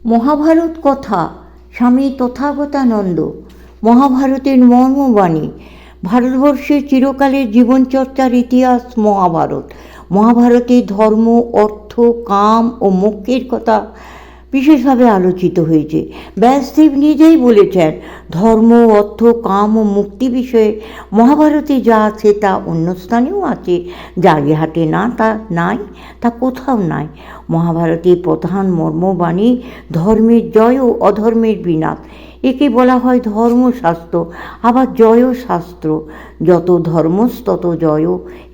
মহাভারত কথা স্বামী তথাগতানন্দ। মহাভারতের মর্মবাণী। ভারতবর্ষের চিরকালের জীবনচর্চার ইতিহাস মহাভারত। মহাভারতে ধর্ম, অর্থ, কাম ও মোক্ষের কথা বিশেষভাবে আলোচিত হয়েছে। ব্যাসদেব নিজেই বলেছেন, ধর্ম, অর্থ, কাম ও মুক্তি বিষয়ে মহাভারতে যা আছে তা অন্য স্থানেও আছে, যা ইহাতে না তা নাই, তা কোথাও নাই। মহাভারতের প্রধান মর্মবাণী ধর্মের জয় ও অধর্মের বিনাশ। একে বলা হয় ধর্মশাস্ত্র, আবার জয়শাস্ত্র। যত ধর্মস তত জয়,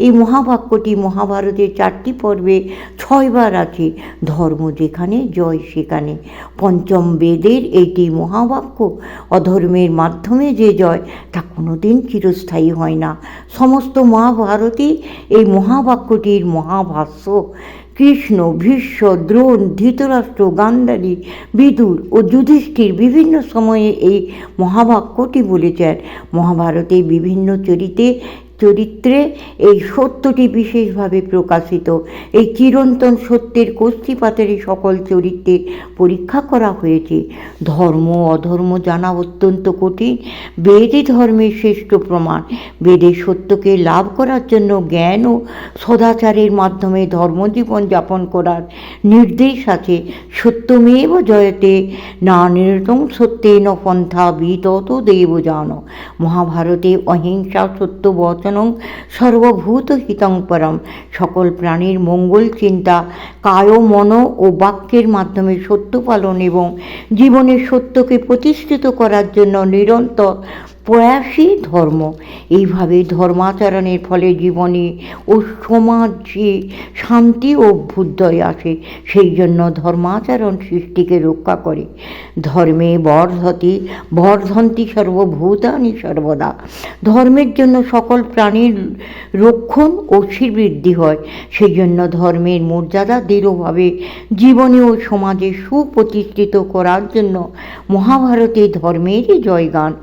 এই মহাবাক্যটি মহাভারতের 4টি পর্বে 6 বার আছে। ধর্ম যেখানে, জয় সেখানে। পঞ্চম বেদের এইটি মহাবাক্য। অধর্মের মাধ্যমে যে জয়, তা কোনোদিন চিরস্থায়ী হয় না। সমস্ত মহাভারতই এই মহাবাক্যটির মহাভাষ্য। কৃষ্ণ, ভীষ্ম, দ্রোণ, ধৃতরাষ্ট্র, গান্ধারী, বিদুর ও যুধিষ্ঠির বিভিন্ন সময়ে এই মহাবাক্যটি বলেছেন। মহাভারতে বিভিন্ন চরিত্রে এই সত্যটি বিশেষভাবে প্রকাশিত। এই চিরন্তন সত্যের কষ্টিপাতেরই সকল চরিত্রের পরীক্ষা করা হয়েছে। ধর্ম অধর্ম জানা অত্যন্ত কঠিন। বেদই ধর্মের শ্রেষ্ঠ প্রমাণ। বেদে সত্যকে লাভ করার জন্য জ্ঞান ও সদাচারের মাধ্যমে ধর্মজীবন যাপন করার নির্দেশ আছে। সত্যমেব জয়তে নানির্তং সত্যেন পন্থা বিতত দেব জান। মহাভারতে অহিংসা, সত্য বচনং সর্বভূত হিতং পরম। সকল প্রাণীর মঙ্গল চিন্তা, কায়, মন ও বাক্যের মাধ্যমে সত্য পালন এবং জীবনের সত্যকে প্রতিষ্ঠিত করার জন্য নিরন্তর প্রয়াসী ধর্ম। এইভাবে ধর্মাচরণের ফলে জীবনে ও সমাজে শান্তি ও অভ্যুদয় আসে। সেই জন্য ধর্মাচরণ সৃষ্টিকে রক্ষা করে। ধর্মে বর্ধন্তি সর্বভূতানি সর্বদা। ধর্মের জন্য সকল প্রাণীর রক্ষণ ও শ্রীবৃদ্ধি হয়। সেই জন্য ধর্মের মর্যাদা দৃঢ়ভাবে জীবনে ও সমাজে সুপ্রতিষ্ঠিত করার জন্য মহাভারতে ধর্মেরই জয়গান।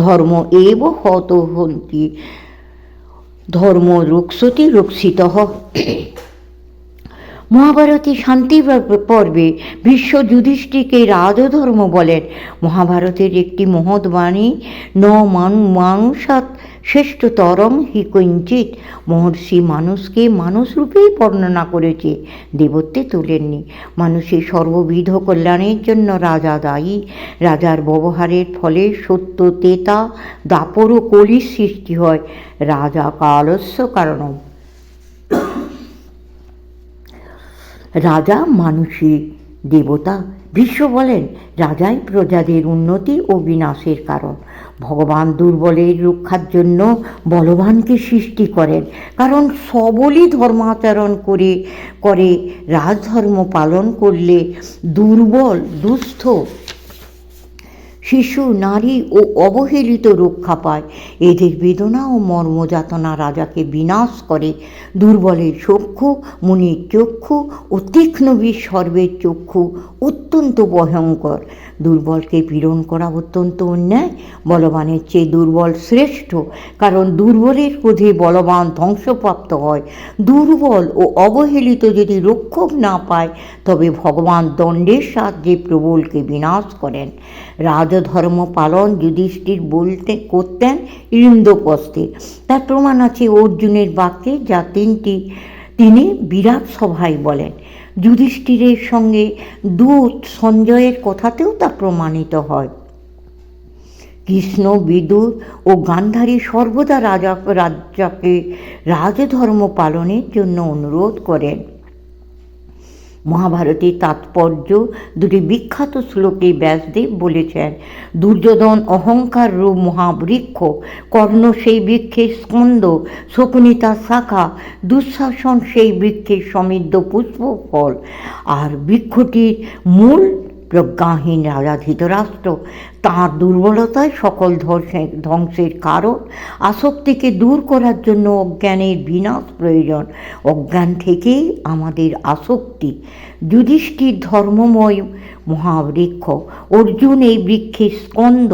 ধর্ম এব হত হন্তি, ধর্ম রক্ষতি রক্ষিতঃ। মহাভারতে শান্তি পর্বে ভীষ্ম যুধিষ্ঠিরকে রাজধর্ম বলেন। মহাভারতের একটি মহৎ বাণী, ন মানুষাৎ শ্রেষ্ঠতরম হি কিঞ্চিৎ। মহর্ষি মানুষকে মানুষরূপেই বর্ণনা করেছে, দেবত্বে তোলেননি। মানুষের সর্ববিধ কল্যাণের জন্য রাজা দায়ী। রাজার ব্যবহারের ফলে সত্য, তেতা, দাপর ও কলির সৃষ্টি হয়। রাজা কালস্য কারণম। রাজা মানুষই দেবতা। ভীষ্ম বলেন, রাজাই প্রজাদের উন্নতি ও বিনাশের কারণ। ভগবান দুর্বলের রক্ষার জন্য বলবানকে সৃষ্টি করেন, কারণ সবলই ধর্মাচরণ করে রাজধর্ম পালন করলে দুর্বল, দুস্থ, শিশু, নারী ও অবহেলিত রক্ষা পায়। এদের বেদনা ও মর্মযাতনা রাজাকে বিনাশ করে। দুর্বলের চক্ষু মুনির চক্ষু ও তীক্ষ্ণ বিষ সর্বের চক্ষু অত্যন্ত ভয়ঙ্কর। দুর্বলকে পীড়ন করা অত্যন্ত অন্যায়। বলবানের চেয়ে দুর্বল শ্রেষ্ঠ, কারণ দুর্বলের ক্রোধে বলবান ধ্বংসপ্রাপ্ত হয়। দুর্বল ও অবহেলিত যদি রক্ষক না পায়, তবে ভগবান দণ্ডের সাহায্যে প্রবলকে বিনাশ করেন। রাজধর্ম পালন যুধিষ্ঠির করতেন ইন্দ্রপ্রস্থে। তার প্রমাণ আছে অর্জুনের বাক্যে, যা তিনি বিরাট সভায় বলেন। যুধিষ্ঠিরের সঙ্গে দূত সঞ্জয়ের কথাতেও তা প্রমাণিত হয়। কৃষ্ণ, বিদুর ও গান্ধারী সর্বদা রাজাকে রাজধর্ম পালনের জন্য অনুরোধ করেন। মহাভারতের তাৎপর্য 2টি বিখ্যাত শ্লোকে ব্যাসদেব বলেছেন। দুর্যোধন অহংকার রূপ মহাবৃক্ষ, কর্ণ সেই বৃক্ষের স্কন্দ, শকুনি তার শাখা, দুঃশাসন সেই বৃক্ষের সমৃদ্ধ পুষ্প ফল, আর বৃক্ষটির মূল প্রজ্ঞাহীন রাজা ধৃতরাষ্ট্র। তাঁর দুর্বলতায় সকল ধ্বংসের কারণ। আসক্তিকে দূর করার জন্য অজ্ঞানের বিনাশ প্রয়োজন। অজ্ঞান থেকেই আমাদের আসক্তি। যুধিষ্ঠির ধর্মময় মহাবৃক্ষ, অর্জুন এই বৃক্ষের স্কন্দ,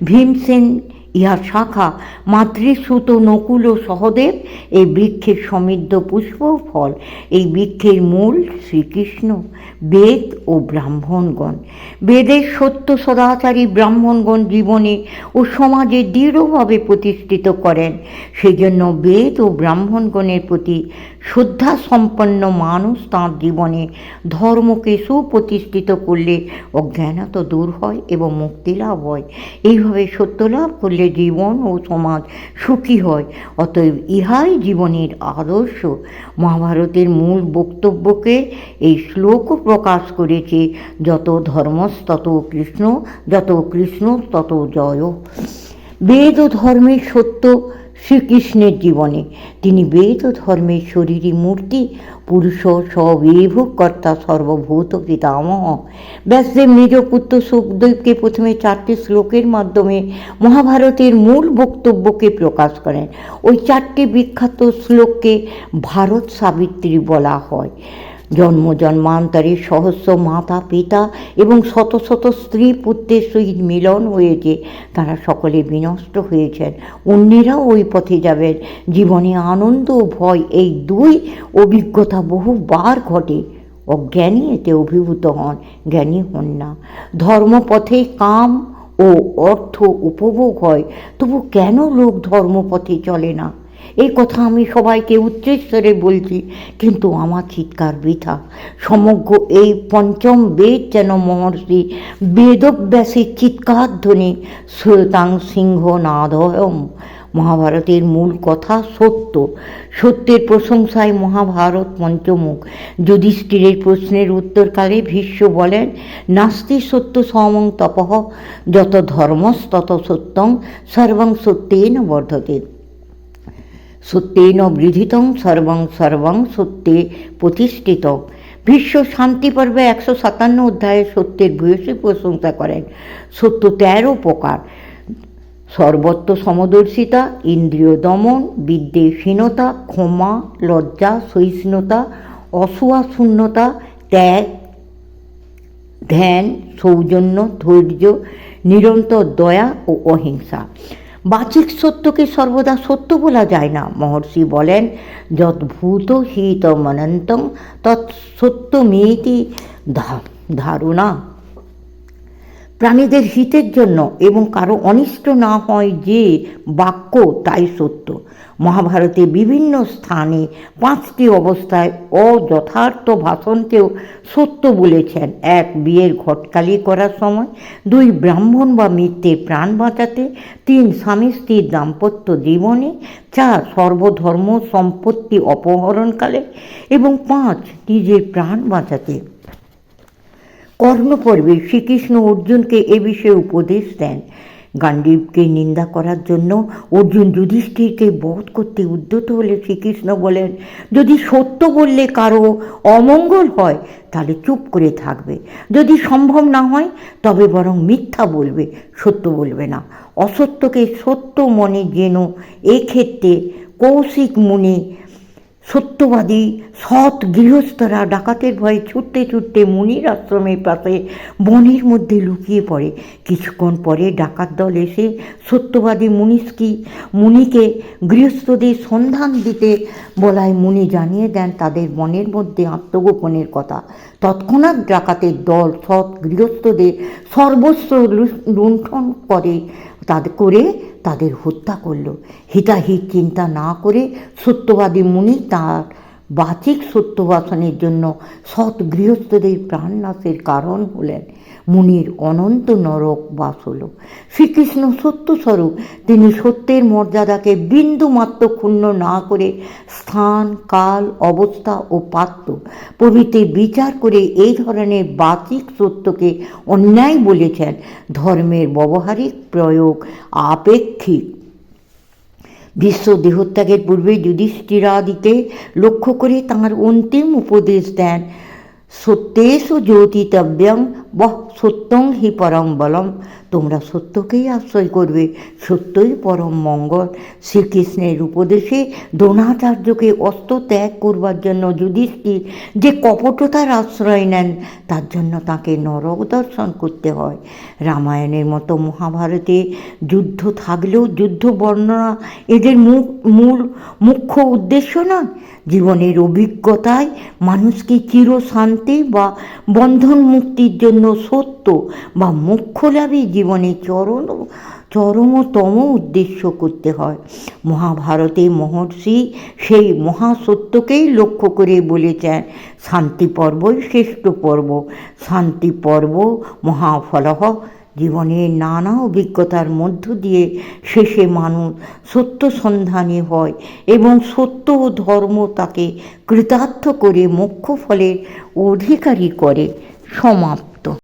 ভীমসেন ইহা শাখা, মাতৃসুত নকুল ও সহদেব এই বৃক্ষের সমৃদ্ধ পুষ্প ফল। এই বৃক্ষের মূল শ্রীকৃষ্ণ। বেদ ও ব্রাহ্মণগণ। বেদের সত্য সদাচারী ব্রাহ্মণগণ জীবনে ও সমাজে দৃঢ়ভাবে প্রতিষ্ঠিত করেন। সেজন্য বেদ ও ব্রাহ্মণগণের প্রতি শ্রদ্ধা সম্পন্ন মানুষ তাঁর জীবনে ধর্মকে সুপ্রতিষ্ঠিত করলে অজ্ঞানতা দূর হয় এবং মুক্তি লাভ হয়। এইভাবে সত্য লাভ করলে জীবন ও সমাজ সুখী হয়। অতএব ইহাই জীবনের আদর্শ। মহাভারতের মূল বক্তব্যকে এই শ্লোক প্রকাশ করেছে, যত ধর্মস্তত কৃষ্ণ, যত কৃষ্ণ তত জয়। বেদ ও ধর্মের সত্য শ্রীকৃষ্ণের জীবনে। তিনি বেদ ও ধর্মের শরীরী মূর্তি, পুরুষ সবিভূ কর্তা, সর্বভূত পিতামহ। ব্যাসদেব নিজ পুত্র সুখদেবকে প্রথমে 4টি শ্লোকের মাধ্যমে মহাভারতের মূল বক্তব্যকে প্রকাশ করেন। ওই 4টি বিখ্যাত শ্লোককে ভারত সাবিত্রী বলা হয়। জন্ম জন্মান্তরে সহস্র মাতা পিতা এবং শত শত স্ত্রী পুত্রের সহিত মিলন হয়েছে, তারা সকলে বিনষ্ট হয়েছেন, অন্যেরাও ওই পথে যাবেন। জীবনে আনন্দ ও ভয় এই দুই অভিজ্ঞতা বহুবার ঘটে। অজ্ঞানী এতে অভিভূত হন, জ্ঞানী হন না। ধর্মপথে কাম ও অর্থ উপভোগ হয়, তবু কেন লোক ধর্মপথে চলে না? এই কথা আমি সবাইকে উচ্চস্বরে বলছি, কিন্তু আমার চিৎকার বৃথা। সমগ্র এই পঞ্চম বেদ যেন মহর্ষি বেদব্যাসের চিৎকার ধ্বনি, শ্রোতাং সিংহ নাদয়ম। মহাভারতের মূল কথা সত্য। সত্যের প্রশংসায় মহাভারত পঞ্চমুখ। যুধিষ্ঠিরের প্রশ্নের উত্তরকালে ভীষ্ম বলেন, নাস্তি সত্য সমং তপঃ, যত ধর্মস্তত সত্যং, সর্বং সত্যেন বর্ধতে, সত্যেন বৃদ্ধিতং সর্বং সর্বং সত্যে প্রতিষ্ঠিত। ভীষ্ম শান্তি পর্বে 157 অধ্যায়ে সত্যের ভূয়সী প্রশংসা করেন। সত্য 13 প্রকার: সর্বত্র সমদর্শিতা, ইন্দ্রিয় দমন, বিদ্বেষহীনতা, ক্ষমা, লজ্জা, সহিষ্ণুতা, অসূয়া শূন্যতা, ত্যাগ, ধ্যান, সৌজন্য, ধৈর্য, নিরন্তর দয়া ও অহিংসা। বাচিক সত্যকে সর্বদা সত্য বলা যায় না। মহর্ষি বলেন, যদ্ভূত হিত মনন্তং তৎ সত্যমেতি ধারণা। প্রাণীদের হিতের জন্য এবং কারো অনিষ্ট না হয় যে বাক্য, তাই সত্য। মহাভারতে বিভিন্ন স্থানে 5টি অবস্থায় অযথার্থ ভাষণকেও সত্য বলেছেন। 1. বিয়ের ঘটকালি করার সময়। 2. ব্রাহ্মণ বা মিথ্যের প্রাণ বাঁচাতে। 3. স্বামী স্ত্রীর দাম্পত্য জীবনে। 4. সর্বধর্ম সম্পত্তি অপহরণকালে। এবং 5. নিজের প্রাণ বাঁচাতে। কর্ণ পর্বে শ্রীকৃষ্ণ অর্জুনকে এ বিষয়ে উপদেশ দেন। গাণ্ডীবকে নিন্দা করার জন্য অর্জুন যুধিষ্ঠিরকে বধ করতে উদ্যত হলে শ্রীকৃষ্ণ বলেন, যদি সত্য বললে কারো অমঙ্গল হয় তাহলে চুপ করে থাকবে, যদি সম্ভব না হয় তবে বরং মিথ্যা বলবে, সত্য বলবে না। অসত্যকে সত্য মনে যেন এক্ষেত্রে কৌশিক মুনি সত্যবাদী সৎ গৃহস্থরা ডাকাতের ভয়ে ছুটতে ছুটতে মুনির আশ্রমের পাশে বনের মধ্যে লুকিয়ে পড়ে। কিছুক্ষণ পরে ডাকাত দল এসে সত্যবাদী মুনিকে গৃহস্থদের সন্ধান দিতে বলায় মুনি জানিয়ে দেন তাদের বনের মধ্যে আত্মগোপনের কথা। তৎক্ষণাৎ ডাকাতের দল সৎ গৃহস্থদের সর্বস্ব লুণ্ঠন করে তাদের হত্যা করল। হিতাহিত চিন্তা না করে সত্যবাদী মুনি তার বাচিক সত্যবাসনের জন্য সৎ গৃহস্থদের প্রাণনাশের কারণ হলেন। মুনির অনন্ত নরক বাস হল। শ্রীকৃষ্ণ সত্যস্বরূপ, তিনি সত্যের মর্যাদাকে বিন্দু মাত্র ক্ষুণ্ণ না করে স্থান, কাল, অবস্থা ও পাত্র প্রভৃতি বিচার করে এই ধরনের বাচিক সত্যকে অন্যায় বলেছেন। ধর্মের ব্যবহারিক প্রয়োগ আপেক্ষিক। বিশ্ব দেহত্যাগের পূর্বে যুধিষ্ঠিরাদিকে লক্ষ্য করে তাঁর অন্তিম উপদেশ দেন, সত্যেষু জ্যোতিতব্যং বহ সত্যং হি পরম বলম তোমরা সত্যকেই আশ্রয় করবে, সত্যই পরম মঙ্গল। শ্রীকৃষ্ণের উপদেশে দ্রোণাচার্যকে অস্ত্র ত্যাগ করবার জন্য যুধিষ্ঠির যে কপটতার আশ্রয় নেন, তার জন্য তাকে নরক দর্শন করতে হয়। রামায়ণের মতো মহাভারতে যুদ্ধ থাকলেও যুদ্ধ বর্ণনা এদের মুখ্য উদ্দেশ্য নয়। জীবনের অভিজ্ঞতায় মানুষকে চিরশান্তি বা বন্ধন মুক্তির জন্য সত্য বা মোক্ষ লাভে জীবনে চরমতম উদ্দেশ্য করতে হয়। মহাভারতে মহর্ষি সেই মহাসত্যকেই লক্ষ্য করে বলেছেন, শান্তি পর্বই শ্রেষ্ঠ পর্ব, শান্তি পর্ব মহাফলহ। জীবনের নানা অভিজ্ঞতার মধ্য দিয়ে শেষে মানুষ সত্য সন্ধানী হয় এবং সত্য ও ধর্ম তাকে কৃতার্থ করে মোক্ষ ফলের অধিকারী করে। সমাপ্ত।